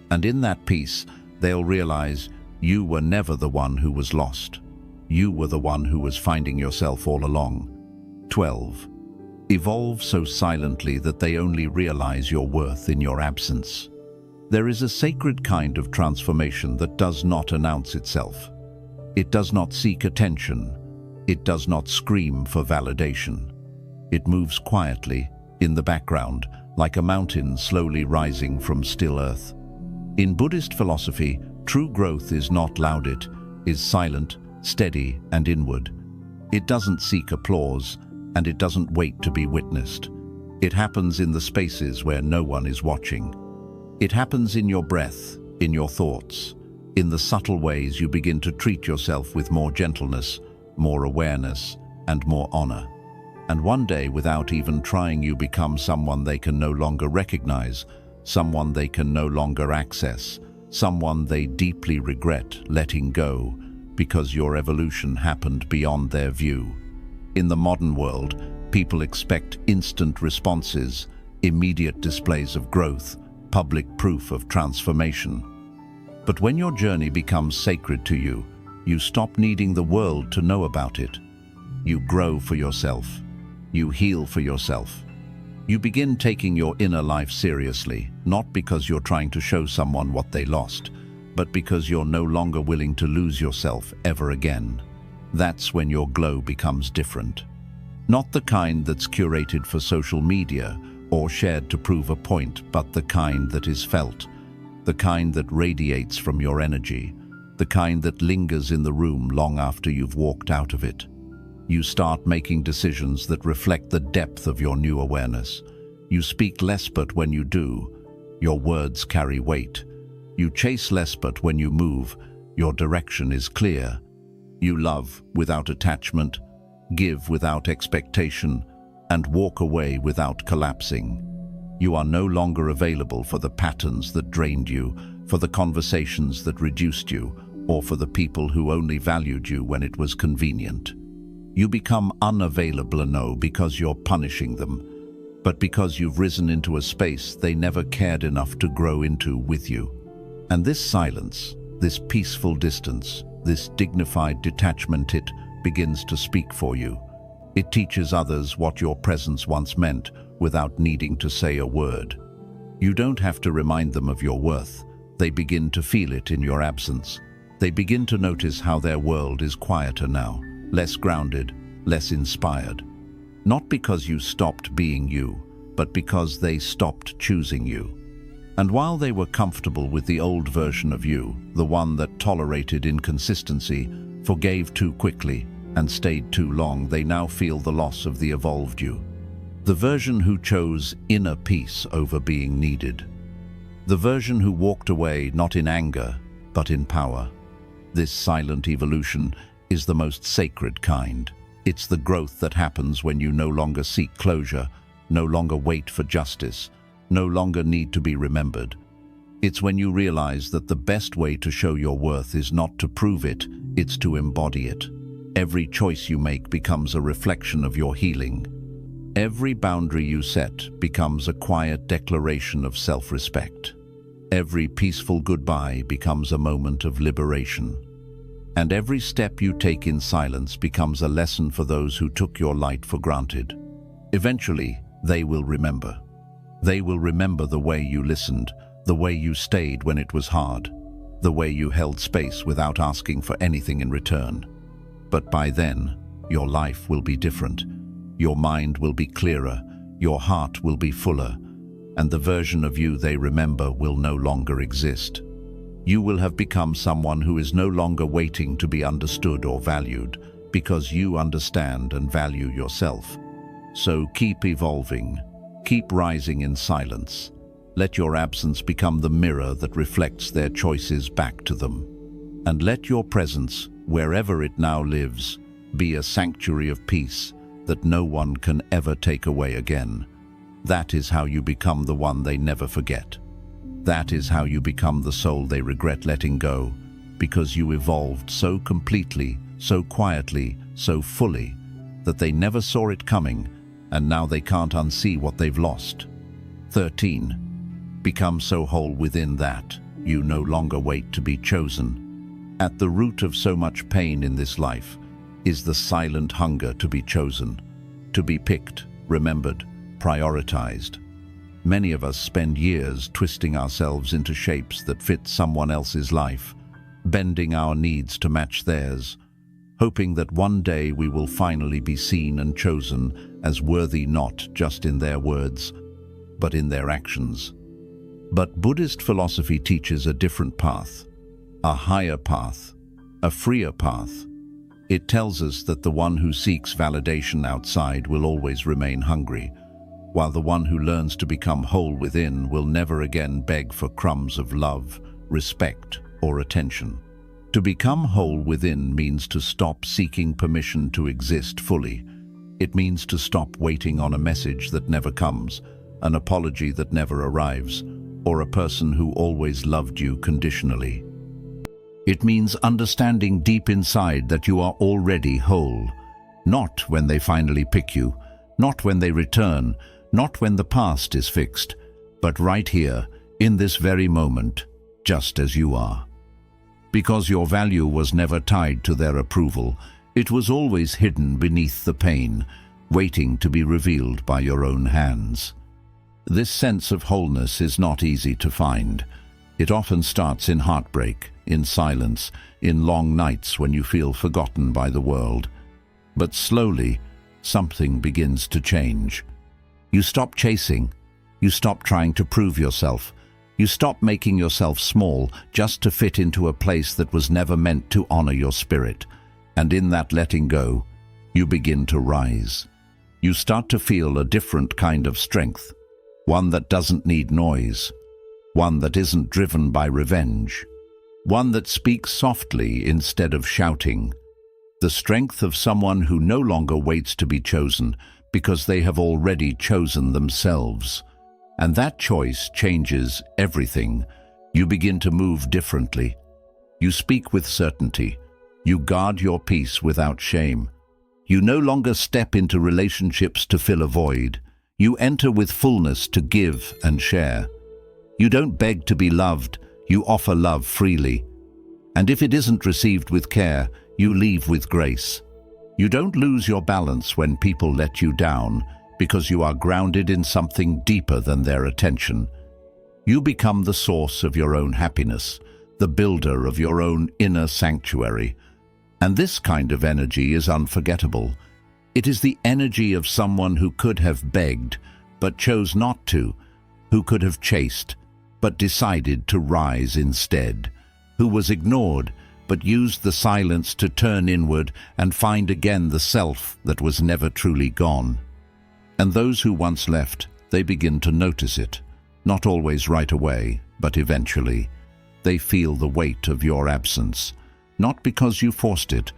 And in that peace, they'll realize you were never the one who was lost. You were the one who was finding yourself all along. 12. Evolve so silently that they only realize your worth in your absence. There is a sacred kind of transformation that does not announce itself. It does not seek attention. It does not scream for validation. It moves quietly, in the background, like a mountain slowly rising from still earth. In Buddhist philosophy, true growth is not loud, it is silent, steady, and inward. It doesn't seek applause, and it doesn't wait to be witnessed. It happens in the spaces where no one is watching. It happens in your breath, in your thoughts, in the subtle ways you begin to treat yourself with more gentleness, more awareness, and more honor. And one day, without even trying, you become someone they can no longer recognize, someone they can no longer access, someone they deeply regret letting go, because your evolution happened beyond their view. In the modern world, people expect instant responses, immediate displays of growth, public proof of transformation. But when your journey becomes sacred to you, you stop needing the world to know about it. You grow for yourself. You heal for yourself. You begin taking your inner life seriously, not because you're trying to show someone what they lost, but because you're no longer willing to lose yourself ever again. That's when your glow becomes different. Not the kind that's curated for social media or shared to prove a point, but the kind that is felt, the kind that radiates from your energy, the kind that lingers in the room long after you've walked out of it. You start making decisions that reflect the depth of your new awareness. You speak less, but when you do, your words carry weight. You chase less, but when you move, your direction is clear. You love without attachment, give without expectation, and walk away without collapsing. You are no longer available for the patterns that drained you, for the conversations that reduced you, or for the people who only valued you when it was convenient. You become unavailable, no because you're punishing them, but because you've risen into a space they never cared enough to grow into with you. And this silence, this peaceful distance, this dignified detachment, it begins to speak for you. It teaches others what your presence once meant without needing to say a word. You don't have to remind them of your worth. They begin to feel it in your absence. They begin to notice how their world is quieter now, less grounded, less inspired. Not because you stopped being you, but because they stopped choosing you. And while they were comfortable with the old version of you, the one that tolerated inconsistency, forgave too quickly, and stayed too long, they now feel the loss of the evolved you. The version who chose inner peace over being needed. The version who walked away not in anger, but in power. This silent evolution is the most sacred kind. It's the growth that happens when you no longer seek closure, no longer wait for justice, no longer need to be remembered. It's when you realize that the best way to show your worth is not to prove it, it's to embody it. Every choice you make becomes a reflection of your healing. Every boundary you set becomes a quiet declaration of self-respect. Every peaceful goodbye becomes a moment of liberation. And every step you take in silence becomes a lesson for those who took your light for granted. Eventually, they will remember. They will remember the way you listened, the way you stayed when it was hard, the way you held space without asking for anything in return. But by then, your life will be different. Your mind will be clearer, your heart will be fuller, and the version of you they remember will no longer exist. You will have become someone who is no longer waiting to be understood or valued, because you understand and value yourself. So keep evolving, keep rising in silence. Let your absence become the mirror that reflects their choices back to them. And let your presence, wherever it now lives, be a sanctuary of peace that no one can ever take away again. That is how you become the one they never forget. That is how you become the soul they regret letting go, because you evolved so completely, so quietly, so fully, that they never saw it coming, and now they can't unsee what they've lost. 13. Become so whole within that you no longer wait to be chosen. At the root of so much pain in this life is the silent hunger to be chosen, to be picked, remembered, prioritized. Many of us spend years twisting ourselves into shapes that fit someone else's life, bending our needs to match theirs, hoping that one day we will finally be seen and chosen as worthy, not just in their words, but in their actions. But Buddhist philosophy teaches a different path, a higher path, a freer path. It tells us that the one who seeks validation outside will always remain hungry, while the one who learns to become whole within will never again beg for crumbs of love, respect, or attention. To become whole within means to stop seeking permission to exist fully. It means to stop waiting on a message that never comes, an apology that never arrives, or a person who always loved you conditionally. It means understanding deep inside that you are already whole, not when they finally pick you, not when they return, not when the past is fixed, but right here, in this very moment, just as you are. Because your value was never tied to their approval, it was always hidden beneath the pain, waiting to be revealed by your own hands. This sense of wholeness is not easy to find. It often starts in heartbreak, in silence, in long nights when you feel forgotten by the world. But slowly, something begins to change. You stop chasing. You stop trying to prove yourself. You stop making yourself small just to fit into a place that was never meant to honor your spirit. And in that letting go, you begin to rise. You start to feel a different kind of strength, one that doesn't need noise, one that isn't driven by revenge, one that speaks softly instead of shouting. The strength of someone who no longer waits to be chosen because they have already chosen themselves. And that choice changes everything. You begin to move differently. You speak with certainty. You guard your peace without shame. You no longer step into relationships to fill a void. You enter with fullness to give and share. You don't beg to be loved. You offer love freely. And if it isn't received with care, you leave with grace. You don't lose your balance when people let you down, because you are grounded in something deeper than their attention. You become the source of your own happiness, the builder of your own inner sanctuary. And this kind of energy is unforgettable. It is the energy of someone who could have begged, but chose not to, who could have chased, but decided to rise instead, who was ignored, but used the silence to turn inward and find again the self that was never truly gone. And those who once left, they begin to notice it, not always right away, but eventually. They feel the weight of your absence, not because you forced it,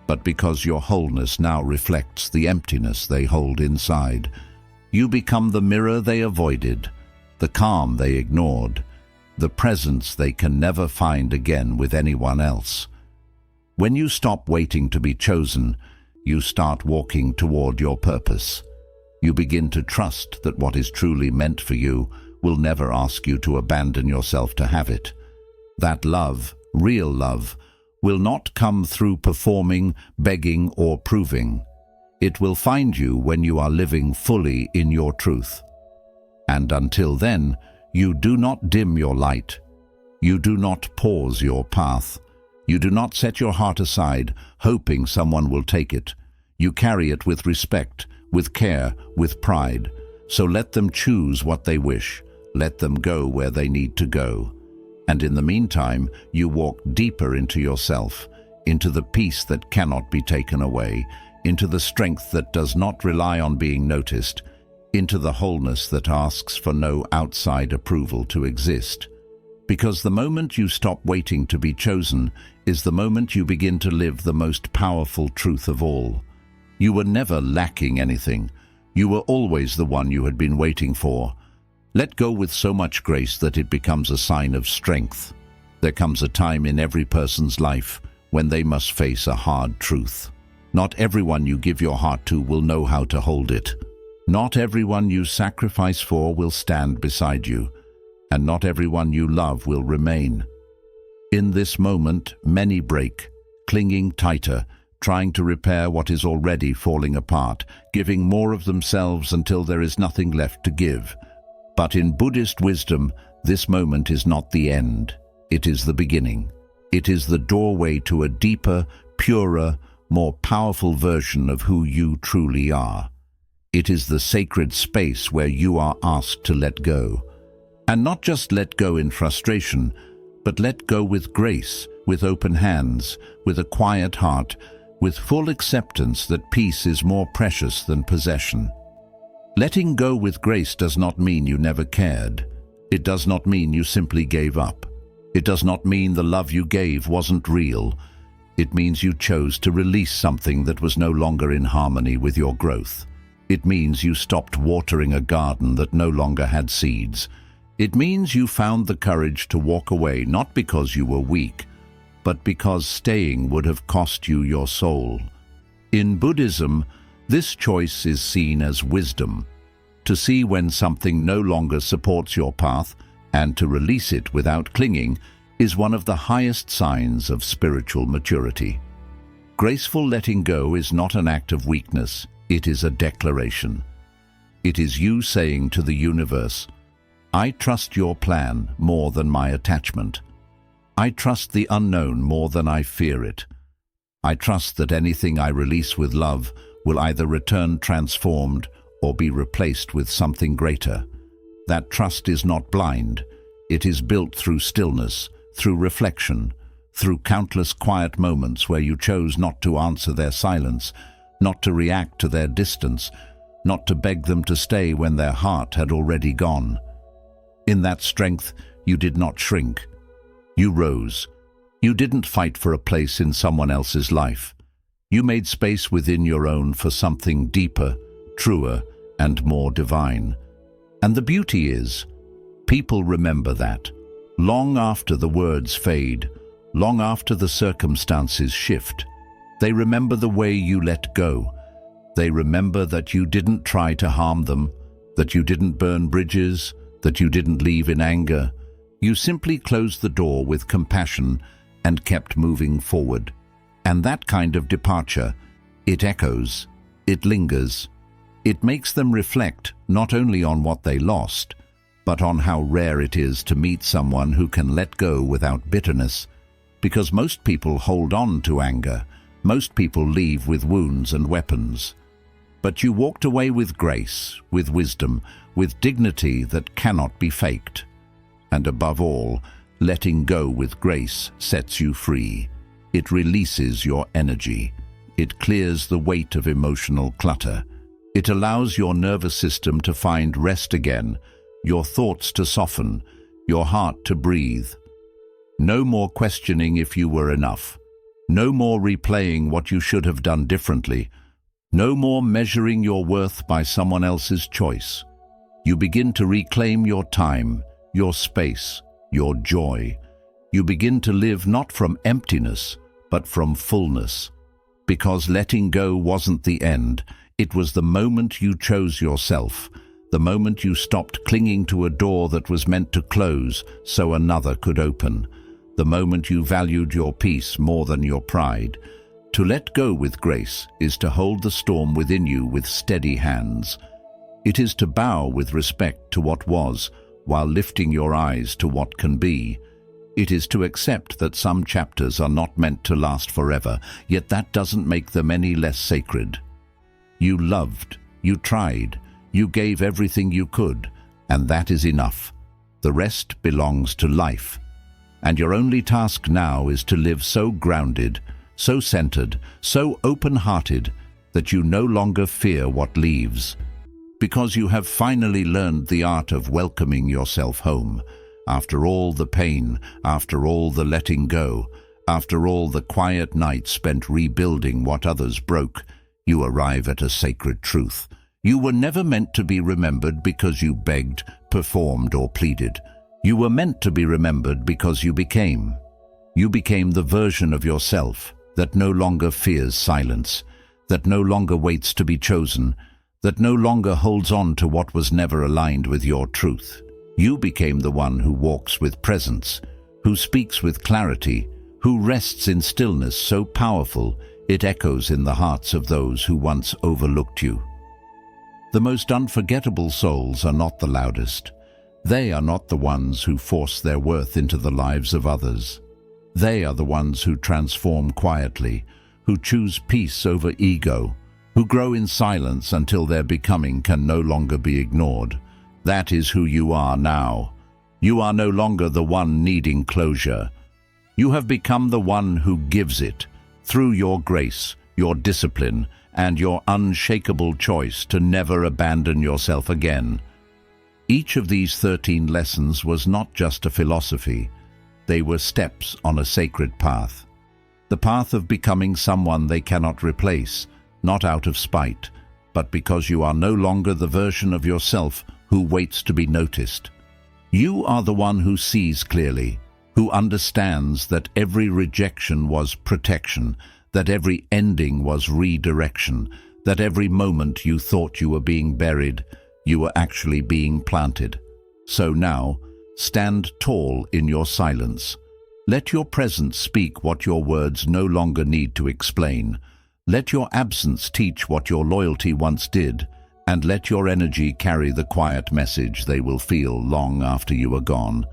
but because your wholeness now reflects the emptiness they hold inside. You become the mirror they avoided, the calm they ignored, the presence they can never find again with anyone else. When you stop waiting to be chosen, you start walking toward your purpose. You begin to trust that what is truly meant for you will never ask you to abandon yourself to have it. That love, real love, will not come through performing, begging, or proving. It will find you when you are living fully in your truth. And until then, you do not dim your light. You do not pause your path. You do not set your heart aside, hoping someone will take it. You carry it with respect, with care, with pride. So let them choose what they wish. Let them go where they need to go. And in the meantime, you walk deeper into yourself, into the peace that cannot be taken away, into the strength that does not rely on being noticed, into the wholeness that asks for no outside approval to exist. Because the moment you stop waiting to be chosen is the moment you begin to live the most powerful truth of all. You were never lacking anything. You were always the one you had been waiting for. Let go with so much grace that it becomes a sign of strength. There comes a time in every person's life when they must face a hard truth. Not everyone you give your heart to will know how to hold it. Not everyone you sacrifice for will stand beside you, and not everyone you love will remain. In this moment, many break, clinging tighter, trying to repair what is already falling apart, giving more of themselves until there is nothing left to give. But in Buddhist wisdom, this moment is not the end. It is the beginning. It is the doorway to a deeper, purer, more powerful version of who you truly are. It is the sacred space where you are asked to let go. And not just let go in frustration, but let go with grace, with open hands, with a quiet heart, with full acceptance that peace is more precious than possession. Letting go with grace does not mean you never cared. It does not mean you simply gave up. It does not mean the love you gave wasn't real. It means you chose to release something that was no longer in harmony with your growth. It means you stopped watering a garden that no longer had seeds. It means you found the courage to walk away, not because you were weak, but because staying would have cost you your soul. In Buddhism, this choice is seen as wisdom. To see when something no longer supports your path and to release it without clinging is one of the highest signs of spiritual maturity. Graceful letting go is not an act of weakness, it is a declaration. It is you saying to the universe, I trust your plan more than my attachment. I trust the unknown more than I fear it. I trust that anything I release with love will either return transformed or be replaced with something greater. That trust is not blind. It is built through stillness, through reflection, through countless quiet moments where you chose not to answer their silence, not to react to their distance, not to beg them to stay when their heart had already gone. In that strength, you did not shrink. You rose. You didn't fight for a place in someone else's life. You made space within your own for something deeper, truer, and more divine. And the beauty is, people remember that. Long after the words fade, long after the circumstances shift, they remember the way you let go. They remember that you didn't try to harm them, that you didn't burn bridges, that you didn't leave in anger. You simply closed the door with compassion and kept moving forward. And that kind of departure, it echoes, it lingers. It makes them reflect not only on what they lost, but on how rare it is to meet someone who can let go without bitterness. Because most people hold on to anger, most people leave with wounds and weapons. But you walked away with grace, with wisdom, with dignity that cannot be faked. And above all, letting go with grace sets you free. It releases your energy. It clears the weight of emotional clutter. It allows your nervous system to find rest again, your thoughts to soften, your heart to breathe. No more questioning if you were enough. No more replaying what you should have done differently. No more measuring your worth by someone else's choice. You begin to reclaim your time, your space, your joy. You begin to live not from emptiness, but from fullness. Because letting go wasn't the end. It was the moment you chose yourself, the moment you stopped clinging to a door that was meant to close so another could open, the moment you valued your peace more than your pride. To let go with grace is to hold the storm within you with steady hands. It is to bow with respect to what was, while lifting your eyes to what can be. It is to accept that some chapters are not meant to last forever, yet that doesn't make them any less sacred. You loved, you tried, you gave everything you could, and that is enough. The rest belongs to life. And your only task now is to live so grounded, so centered, so open-hearted that you no longer fear what leaves. Because you have finally learned the art of welcoming yourself home. After all the pain, after all the letting go, after all the quiet nights spent rebuilding what others broke, you arrive at a sacred truth. You were never meant to be remembered because you begged, performed, or pleaded. You were meant to be remembered because you became. You became the version of yourself that no longer fears silence, that no longer waits to be chosen, that no longer holds on to what was never aligned with your truth. You became the one who walks with presence, who speaks with clarity, who rests in stillness so powerful it echoes in the hearts of those who once overlooked you. The most unforgettable souls are not the loudest. They are not the ones who force their worth into the lives of others. They are the ones who transform quietly, who choose peace over ego, who grow in silence until their becoming can no longer be ignored. That is who you are now. You are no longer the one needing closure. You have become the one who gives it, through your grace, your discipline, and your unshakable choice to never abandon yourself again. Each of these 13 lessons was not just a philosophy. They were steps on a sacred path. The path of becoming someone they cannot replace, not out of spite, but because you are no longer the version of yourself who waits to be noticed. You are the one who sees clearly, who understands that every rejection was protection, that every ending was redirection, that every moment you thought you were being buried, you were actually being planted. So now, stand tall in your silence. Let your presence speak what your words no longer need to explain. Let your absence teach what your loyalty once did, and let your energy carry the quiet message they will feel long after you are gone.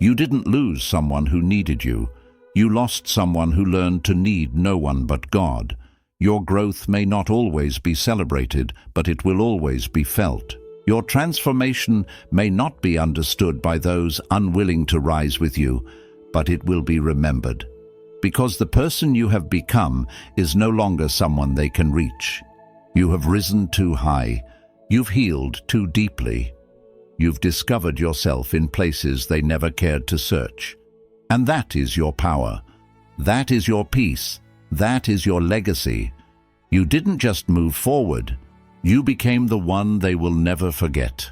You didn't lose someone who needed you. You lost someone who learned to need no one but God. Your growth may not always be celebrated, but it will always be felt. Your transformation may not be understood by those unwilling to rise with you, but it will be remembered. Because the person you have become is no longer someone they can reach. You have risen too high. You've healed too deeply. You've discovered yourself in places they never cared to search. And that is your power. That is your peace. That is your legacy. You didn't just move forward. You became the one they will never forget.